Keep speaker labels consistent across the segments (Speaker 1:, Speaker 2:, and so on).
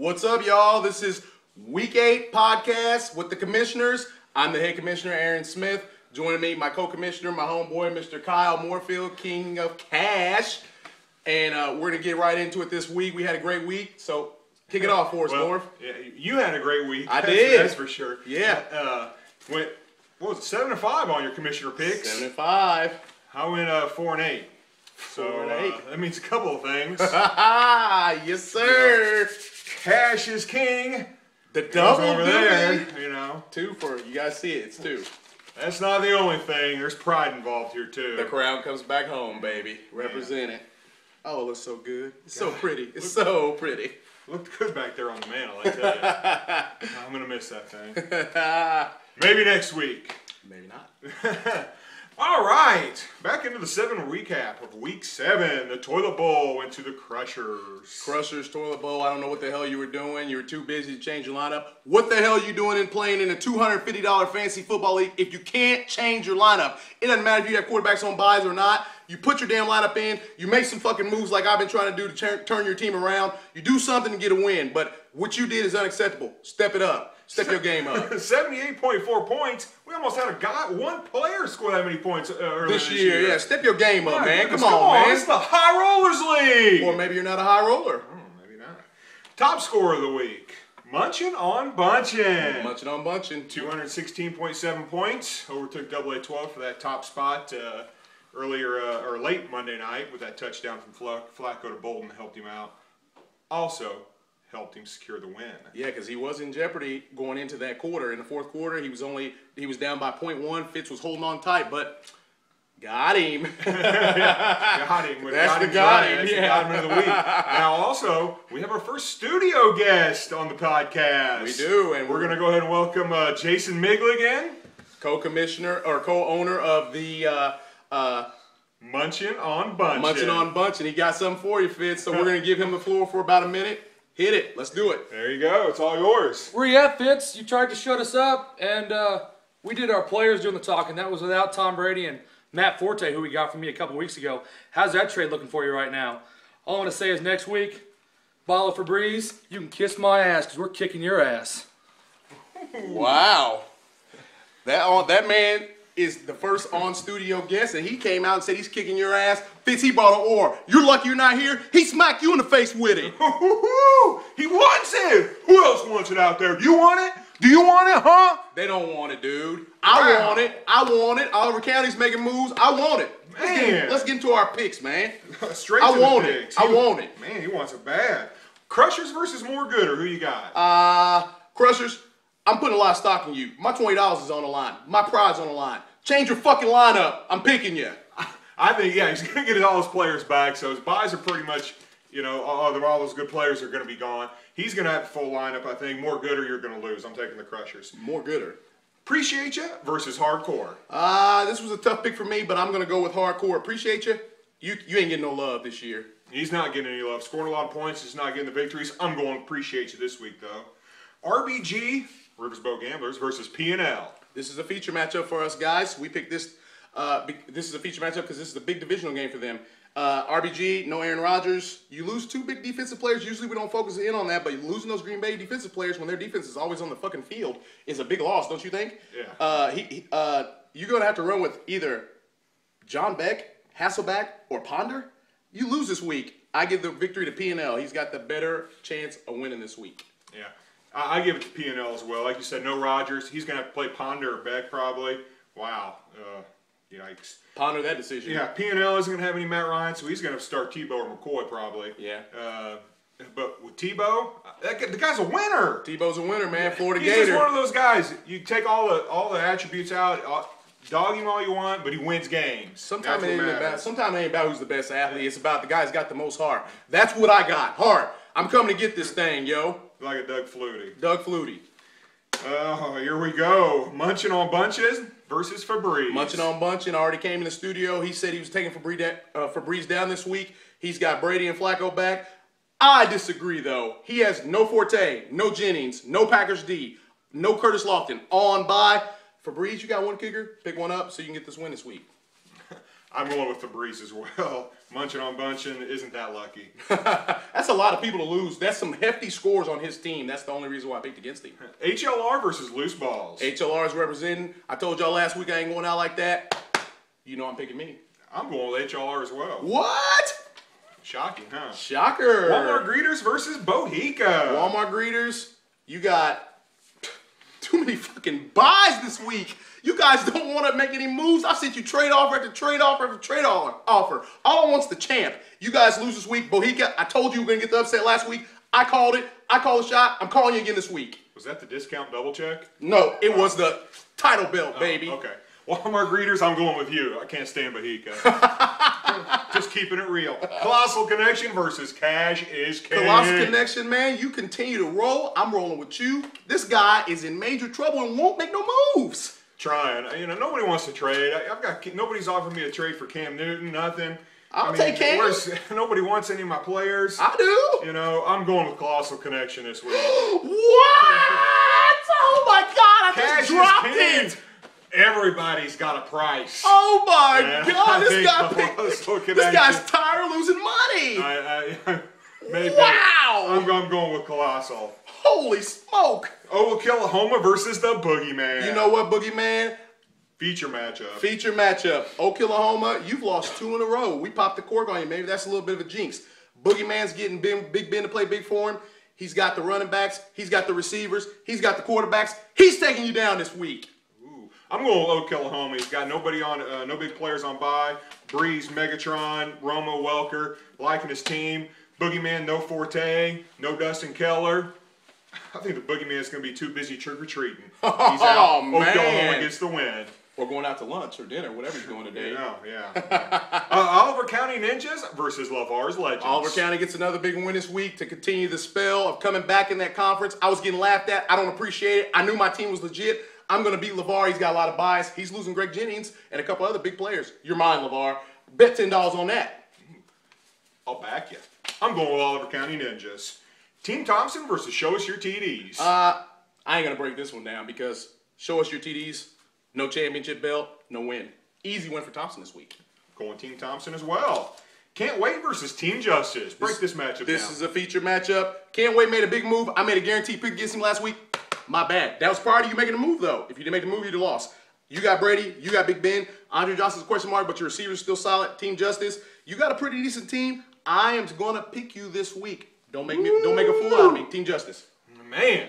Speaker 1: What's up, y'all? This is Week 8 podcast with the commissioners. I'm the head commissioner, Aaron Smith. Joining me, my co-commissioner, my homeboy, Mr. Kyle Moorfield, king of cash. And we're going to get right into it this week. We had a great week, so kick it off for us, Morph.
Speaker 2: Yeah, you had a great week.
Speaker 1: I did.
Speaker 2: That's for sure.
Speaker 1: Yeah.
Speaker 2: Went, what was it, 7-5 on your commissioner picks?
Speaker 1: 7-5.
Speaker 2: I went 4-8. So
Speaker 1: 4-8.
Speaker 2: that means a couple of things.
Speaker 1: Yes, sir.
Speaker 2: Cash is king.
Speaker 1: The double
Speaker 2: over there, you know.
Speaker 1: 2 for you guys see it. It's 2.
Speaker 2: That's not the only thing. There's pride involved here too.
Speaker 1: The crown comes back home, baby. Represent it. Oh, it looks so good. It's so pretty. It's so pretty.
Speaker 2: Looked good back there on the mantle, I tell you. I'm gonna miss that thing. Maybe next week.
Speaker 1: Maybe not.
Speaker 2: All right, back into the 7 recap of Week 7. The Toilet Bowl went to the Crushers.
Speaker 1: Crushers, Toilet Bowl. I don't know what the hell you were doing. You were too busy to change your lineup. What the hell are you doing in playing in a $250 fantasy football league if you can't change your lineup? It doesn't matter if you have quarterbacks on buys or not. You put your damn lineup in. You make some fucking moves like I've been trying to do to turn your team around. You do something to get a win. But what you did is unacceptable. Step it up. Step your game up.
Speaker 2: 78.4 points. We almost had one player score that many points earlier this year.
Speaker 1: Yeah, step your game up, man. Come
Speaker 2: on,
Speaker 1: man.
Speaker 2: It's the High Rollers League.
Speaker 1: Or maybe you're not a high roller.
Speaker 2: Maybe not. Top scorer of the week. Munchin on Bunchin.
Speaker 1: Munchin on Bunchin.
Speaker 2: 216.7 points. Overtook AA-12 for that top spot earlier or late Monday night with that touchdown from Flacco to Bolden helped him out. Also helped him secure the win.
Speaker 1: Yeah, because he was in jeopardy going into that quarter. In the fourth quarter, he was down by 0.1. Fitz was holding on tight, but got him.
Speaker 2: Got him.
Speaker 1: That's the got him.
Speaker 2: That's the got him of the week. Now, also, we have our first studio guest on the podcast.
Speaker 1: We do, and
Speaker 2: we're going to go ahead and welcome Jason Migligan,
Speaker 1: co-commissioner or co-owner of the
Speaker 2: Munchin on Bunchin.
Speaker 1: Munchin on Bunchin. He got something for you, Fitz. So we're going to give him the floor for about a minute. Hit it. Let's do it.
Speaker 2: There you go. It's all yours.
Speaker 3: Where you at, Fitz? You tried to shut us up, and we did our players doing the talking. That was without Tom Brady and Matt Forte, who we got from me a couple weeks ago. How's that trade looking for you right now? All I want to say is next week, bottle of Febreze, you can kiss my ass because we're kicking your ass.
Speaker 1: Wow. That man is the first on-studio guest, and he came out and said he's kicking your ass. Fitz, he brought an oar. You're lucky you're not here. He smacked you in the face with it.
Speaker 2: He wants it. Who else wants it out there? Do you want it? Do you want it, huh?
Speaker 1: They don't want it, dude. I want it. I want it. Oliver County's making moves. I want it. Let's get into our picks, man.
Speaker 2: Straight to the picks.
Speaker 1: I want it.
Speaker 2: Man, he wants it bad. Crushers versus More Gooder. Who you got?
Speaker 1: Crushers, I'm putting a lot of stock in you. My $20 is on the line. My pride's on the line. Change your fucking lineup. I'm picking you.
Speaker 2: I think, yeah, he's going to get all his players back, so his buys are pretty much, you know, all those good players are going to be gone. He's going to have a full lineup, I think. More Gooder, you're going to lose. I'm taking the Crushers.
Speaker 1: More Gooder.
Speaker 2: Appreciate you versus Hardcore.
Speaker 1: This was a tough pick for me, but I'm going to go with Hardcore. Appreciate you. You ain't getting no love this year.
Speaker 2: He's not getting any love. Scoring a lot of points, he's not getting the victories. I'm going to appreciate you this week, though. RBG, Riversbow Gamblers, versus P&L.
Speaker 1: This is a feature matchup for us, guys. We picked this. This is a feature matchup because this is a big divisional game for them. RBG, no Aaron Rodgers. You lose 2 big defensive players. Usually we don't focus in on that, but losing those Green Bay defensive players when their defense is always on the fucking field is a big loss, don't you think?
Speaker 2: Yeah.
Speaker 1: You're going to have to run with either John Beck, Hasselback, or Ponder. You lose this week. I give the victory to P&L. He's got the better chance of winning this week.
Speaker 2: Yeah. I give it to P&L as well. Like you said, no Rodgers. He's going to have to play Ponder or Beck probably. Wow. Yikes.
Speaker 1: Ponder that decision.
Speaker 2: Yeah, P&L isn't going to have any Matt Ryan, so he's going to start Tebow or McCoy probably.
Speaker 1: Yeah.
Speaker 2: But with Tebow, the guy's a winner.
Speaker 1: Tebow's a winner, man. Florida
Speaker 2: He's
Speaker 1: Gator.
Speaker 2: Just one of those guys. You take all the attributes out, dog him all you want, but he wins games.
Speaker 1: Sometimes it ain't about who's the best athlete. It's about the guy who's got the most heart. That's what I got. Heart. I'm coming to get this thing, yo.
Speaker 2: Like a Doug Flutie.
Speaker 1: Doug Flutie.
Speaker 2: Oh, here we go. Munchin on Bunches versus Febreze.
Speaker 1: Munchin on Bunchin already came in the studio. He said he was taking Febreze down this week. He's got Brady and Flacco back. I disagree, though. He has no Forte, no Jennings, no Packers D, no Curtis Lofton. On by Febreze, you got one kicker. Pick one up so you can get this win this week.
Speaker 2: I'm going with the Breeze as well. Munching on bunching isn't that lucky.
Speaker 1: That's a lot of people to lose. That's some hefty scores on his team. That's the only reason why I picked against him.
Speaker 2: HLR versus Loose Balls.
Speaker 1: HLR is representing. I told y'all last week I ain't going out like that. You know I'm picking me.
Speaker 2: I'm going with HLR as well.
Speaker 1: What?
Speaker 2: Shocking, huh?
Speaker 1: Shocker.
Speaker 2: Walmart Greeters versus Bohica.
Speaker 1: Walmart Greeters, you got too many fucking buys this week. You guys don't want to make any moves. I've sent you trade offer after trade offer after trade offer. All I want's the champ. You guys lose this week. Bohica, I told you we were going to get the upset last week. I called it. I called the shot. I'm calling you again this week.
Speaker 2: Was that the discount double check?
Speaker 1: No, it was the title belt, baby.
Speaker 2: Okay. Walmart Greeters, I'm going with you. I can't stand Bohica. Just keeping it real. Colossal Connection versus Cash is King.
Speaker 1: Colossal Connection, man, you continue to roll. I'm rolling with you. This guy is in major trouble and won't make no moves.
Speaker 2: Trying. You know, nobody wants to trade. Nobody's offering me a trade for Cam Newton, nothing.
Speaker 1: I'll take Cam.
Speaker 2: Nobody wants any of my players.
Speaker 1: I do.
Speaker 2: You know, I'm going with Colossal Connection this week.
Speaker 1: What? Oh my God, I
Speaker 2: Cash
Speaker 1: just dropped
Speaker 2: is king.
Speaker 1: it.
Speaker 2: Everybody's got a price.
Speaker 1: Oh my
Speaker 2: Yeah,
Speaker 1: God,
Speaker 2: I think
Speaker 1: this guy's tired of losing money.
Speaker 2: Maybe.
Speaker 1: Wow.
Speaker 2: I'm going with Colossal.
Speaker 1: Holy smoke.
Speaker 2: Oklahoma versus the Boogeyman.
Speaker 1: You know what, Boogeyman?
Speaker 2: Feature matchup.
Speaker 1: Feature matchup. Oklahoma, you've lost 2 in a row. We popped the cork on you. Maybe that's a little bit of a jinx. Boogeyman's getting Big Ben to play big for him. He's got the running backs. He's got the receivers. He's got the quarterbacks. He's taking you down this week.
Speaker 2: Ooh. I'm going with Oklahoma. He's got nobody on, no big players on bye. Breeze, Megatron, Romo, Welker, liking his team. Boogeyman, no Forte, no Dustin Keller. I think the Boogeyman is going to be too busy trick-or-treating. He's out.
Speaker 1: Man.
Speaker 2: Oklahoma gets the win.
Speaker 1: Or going out to lunch or dinner, whatever he's doing today.
Speaker 2: Yeah. Oliver County Ninjas versus LaVar's Legends.
Speaker 1: Oliver County gets another big win this week to continue the spell of coming back in that conference. I was getting laughed at. I don't appreciate it. I knew my team was legit. I'm going to beat LaVar. He's got a lot of bias. He's losing Greg Jennings and a couple other big players. You're mine, LaVar. Bet $10 on that.
Speaker 2: I'll back you. I'm going with Oliver County Ninjas. Team Thompson versus Show Us Your TDs.
Speaker 1: I ain't going to break this one down because Show Us Your TDs, no championship belt, no win. Easy win for Thompson this week.
Speaker 2: Going Team Thompson as well. Can't Wait versus Team Justice. Break this matchup down.
Speaker 1: This is a feature matchup. Can't Wait made a big move. I made a guaranteed pick against him last week. My bad. That was prior to you making a move, though. If you didn't make the move, you'd have lost. You got Brady. You got Big Ben. Andre Johnson's a question mark, but your receiver's still solid. Team Justice. You got a pretty decent team. I am going to pick you this week. Don't make a fool out of me. Team Justice.
Speaker 2: Man,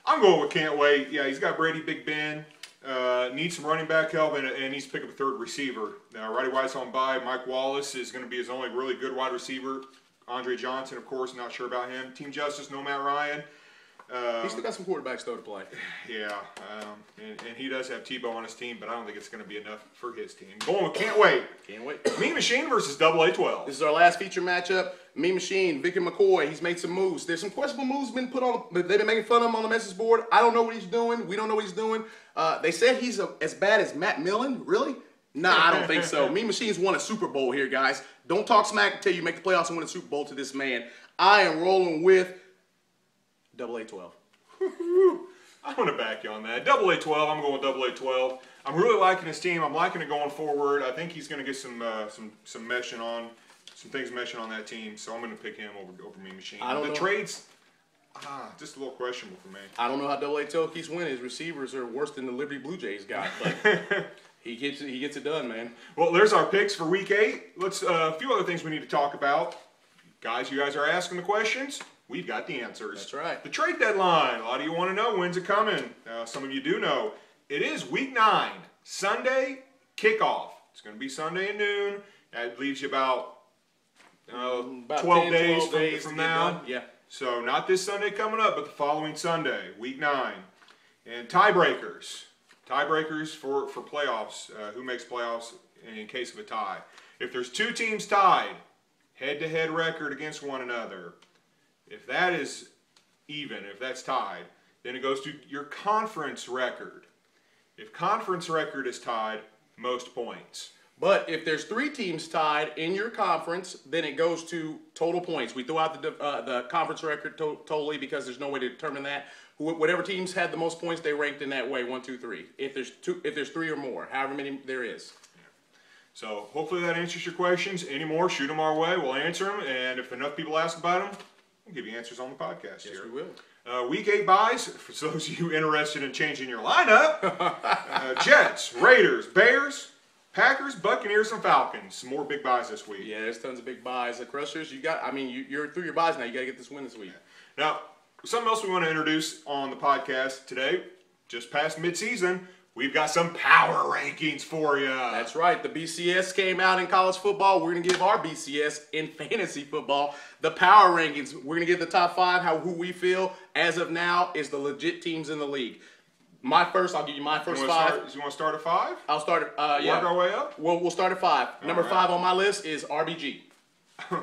Speaker 2: I'm going with Can't Wait. Yeah, he's got Brady, Big Ben. Needs some running back help and needs to pick up a third receiver. Roddy White's on bye. Mike Wallace is going to be his only really good wide receiver. Andre Johnson, of course, not sure about him. Team Justice, no Matt Ryan.
Speaker 1: He's still got some quarterbacks, though, to play.
Speaker 2: Yeah, and he does have Tebow on his team, but I don't think it's going to be enough for his team. Going with Can't Wait.
Speaker 1: Can't wait.
Speaker 2: Mean Machine versus AA12.
Speaker 1: This is our last feature matchup. Mean Machine, Vicky McCoy, he's made some moves. There's some questionable moves been put on. They've been making fun of him on the message board. I don't know what he's doing. We don't know what he's doing. They said he's as bad as Matt Millen. Really? Nah, I don't think so. Mean Machine's won a Super Bowl here, guys. Don't talk smack until you make the playoffs and win a Super Bowl to this man. I am rolling with AA12.
Speaker 2: I'm going to back you on that. AA12, I'm going with AA12. I'm really liking his team. I'm liking it going forward. I think he's going to get some meshing on, some things meshing on that team. So I'm going to pick him over Mean Machine. The trades, just a little questionable for me.
Speaker 1: I don't know how AA12 keeps winning. His receivers are worse than the Liberty Blue Jays got, but he gets it done, man.
Speaker 2: Well, there's our picks for Week 8. Let's a few other things we need to talk about. Guys, you guys are asking the questions. We've got the answers.
Speaker 1: That's right.
Speaker 2: The trade deadline. A lot of you want to know when's it coming. Some of you do know. It is Week 9, Sunday kickoff. It's going to be Sunday at noon. That leaves you about 12 days from now.
Speaker 1: Yeah.
Speaker 2: So not this Sunday coming up, but the following Sunday, Week 9. And tiebreakers. Tiebreakers for playoffs. Who makes playoffs in case of a tie. If there's 2 teams tied, head-to-head record against one another. If that is even, if that's tied, then it goes to your conference record. If conference record is tied, most points.
Speaker 1: But if there's 3 teams tied in your conference, then it goes to total points. We throw out the conference record totally because there's no way to determine that. Whatever teams had the most points, they ranked in that way, 1, 2, 3. If there's 3 or more, however many there is.
Speaker 2: So hopefully that answers your questions. Any more, shoot them our way. We'll answer them. And if enough people ask about them, we'll give you answers on the podcast here.
Speaker 1: Yes, we will.
Speaker 2: Week 8 buys, for those of you interested in changing your lineup, Jets, Raiders, Bears, Packers, Buccaneers, and Falcons. Some more big buys this week.
Speaker 1: Yeah, there's tons of big buys. The Crushers, you're through your buys now. You got to get this win this week.
Speaker 2: Now, something else we want to introduce on the podcast today, just past midseason, we've got some power rankings for you.
Speaker 1: That's right. The BCS came out in college football. We're going to give our BCS in fantasy football the power rankings. We're going to give the top 5, who we feel as of now is the legit teams in the league. I'll give you my first 5.
Speaker 2: You want to start at 5?
Speaker 1: I'll start at, yeah.
Speaker 2: Work our way up?
Speaker 1: We'll start at 5. Number 5 on my list is RBG.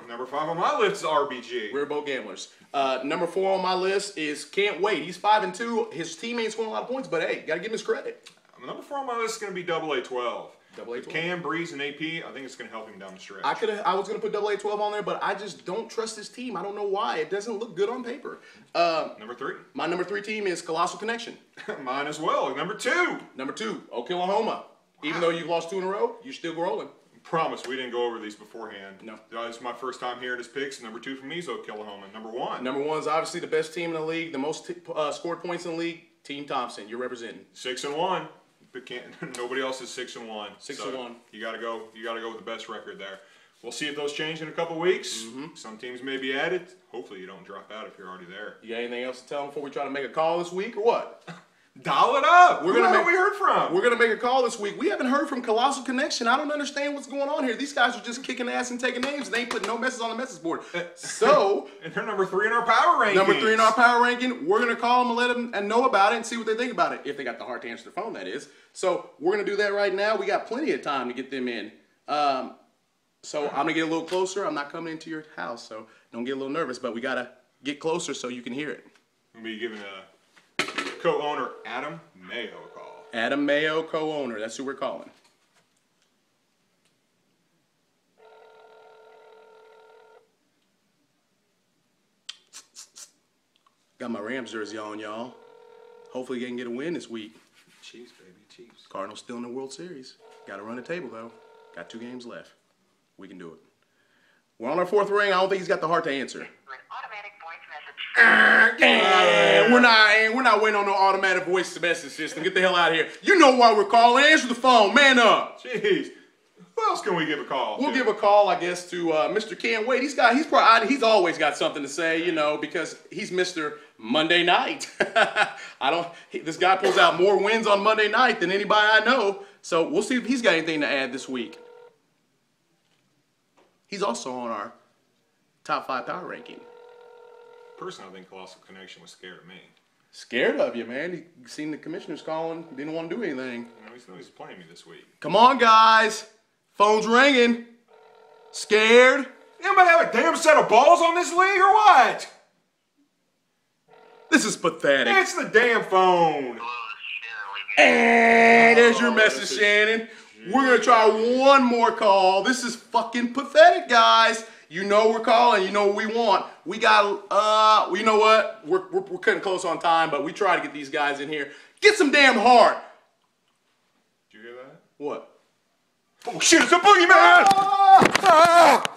Speaker 2: Number 5 on my list is RBG.
Speaker 1: We're both gamblers. Number 4 on my list is Can't Wait. He's 5-2. His team ain't scoring a lot of points, but hey, got to give him his credit.
Speaker 2: Number 4 on my list is going to be AA12.
Speaker 1: AA12.
Speaker 2: Cam, Breeze, and AP, I think it's going to help him down the stretch.
Speaker 1: I was going to put AA12 on there, but I just don't trust this team. I don't know why. It doesn't look good on paper.
Speaker 2: Number 3.
Speaker 1: My number 3 team is Colossal Connection.
Speaker 2: Mine as well. Number 2.
Speaker 1: Number 2, Oklahoma. Even though you've lost 2 in a row, you're still rolling.
Speaker 2: Promise, we didn't go over these beforehand.
Speaker 1: No.
Speaker 2: This is my first time hearing his picks. Number 2 for me is Oklahoma. Number 1.
Speaker 1: Number 1 is obviously the best team in the league, the most scored points in the league, Team Thompson. You're representing.
Speaker 2: 6-1. But nobody else is 6-1.
Speaker 1: 6-1.
Speaker 2: You gotta go with the best record there. We'll see if those change in a couple weeks. Some teams may be added. Hopefully you don't drop out if you're already there.
Speaker 1: You got anything else to tell them before we try to make a call this week or what?
Speaker 2: Dial it up.
Speaker 1: Who
Speaker 2: haven't we heard from?
Speaker 1: We're gonna make a call this week. We haven't heard from Colossal Connection. I don't understand what's going on here. These guys are just kicking ass and taking names. They ain't putting no messages on the message board. So
Speaker 2: and they're number 3 in our power ranking.
Speaker 1: Number 3 in our power ranking. We're gonna call them and let them and know about it and see what they think about it. If they got the heart to answer the phone, that is. So we're gonna do that right now. We got plenty of time to get them in. So I'm gonna get a little closer. I'm not coming into your house, so don't get a little nervous. But we gotta get closer so you can hear it.
Speaker 2: We'll be giving co-owner Adam Mayo a call.
Speaker 1: Adam Mayo, co-owner. That's who we're calling. Got my Rams jersey on, y'all. Hopefully they can get a win this week.
Speaker 2: Chiefs, baby, Chiefs.
Speaker 1: Cardinals still in the World Series. Got to run the table, though. Got 2 games left. We can do it. We're on our 4th ring. I don't think he's got the heart to answer. We're not waiting on no automatic voice message system. Get the hell out of here. You know why we're calling. Answer the phone. Man up.
Speaker 2: Jeez. Who else can we give a call
Speaker 1: We'll
Speaker 2: to?
Speaker 1: give a call, I guess, to Mr. Can't Wait. He's always got something to say, because he's Mr. Monday Night. This guy pulls out more wins on Monday night than anybody I know. So we'll see if he's got anything to add this week. He's also on our top 5 power ranking.
Speaker 2: Personally, I think Colossal Connection was scared of me.
Speaker 1: Scared of you, man. He seen the commissioners calling, didn't want to do anything.
Speaker 2: He's playing me this week.
Speaker 1: Come on, guys. Phone's ringing. Scared?
Speaker 2: Anybody have a damn set of balls on this league or what?
Speaker 1: This is pathetic.
Speaker 2: It's the damn phone.
Speaker 1: And there's your message, Shannon. We're going to try one more call. This is fucking pathetic, guys. You know we're calling. You know what we want. We got, you know what? We're cutting close on time, but we try to get these guys in here. Get some damn heart.
Speaker 2: Did you hear that?
Speaker 1: What?
Speaker 2: Oh, shit, it's a boogeyman!